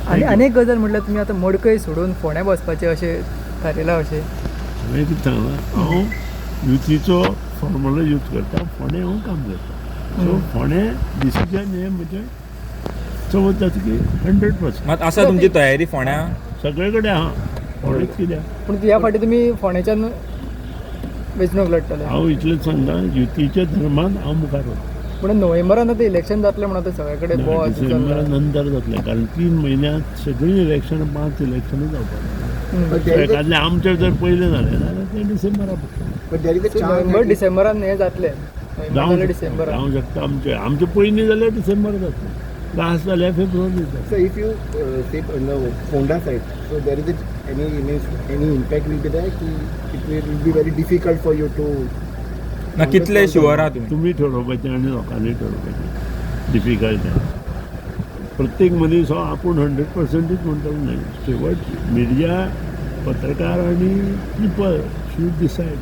आनी अनेक गजाल म्हटल्यार तुमी आतां मडकय सोडून फोंड्या बसपाचें अशें थारयलां अशें. हांवें कितें सांगलां, हांव युतीचो फॉर्म्युला यूज करता, फोंड्या हांव काम करता. सो फोंड्या डिसिजन हें म्हजें समज जाता की 100%. मात आसा तुमची तयारी फोंड्या? सगळे कडेन आहा, फोंड्याच कित्याक. पूण ह्या फाटी तुमी फोंड्याच्यान वेंचणूक लडटले. हांव इतलेंच सांगता, युतीच्या धर्मान हांव मुखार वता. पूण नोव्हेंबरान आतां इलेक्शन जातलें म्हणून आतां सगळे कडेन बोवाळ डिसेंबरा चल्ला. नंतर जातलें, कारण 3 म्हयन्यांत सगळीं इलेक्शनां 5 इलेक्शनां जावपाक. But there is a, एकादलें आमचें जर पयलें जालें जाल्यार तें डिसेंबरा पडटलें. but there is a chance November that डिसेंबरान हें जातलें. नोव्हेंबर जावं जाल्यार शकता, डिसेंबरान. जावं शकता. आमचें पयलीं जाल्यार डिसेंबर जातलें, लास्ट जाल्यार फेब्रुवारी जातलें. so if you say on the Honda side, so there is any impact will be there ki it will be very difficult for you to ना कितले शुअर आहा तुमी? तुमी ठरोवपाचें आनी लोकांनी ठरोवपाचें. डिफिकल्ट आहे. प्रत्येक मनीस हो आपूण 100%च म्हणटलो न्हय. शेवट मिडिया, पत्रकार आनी पिपल शूड डिसायड.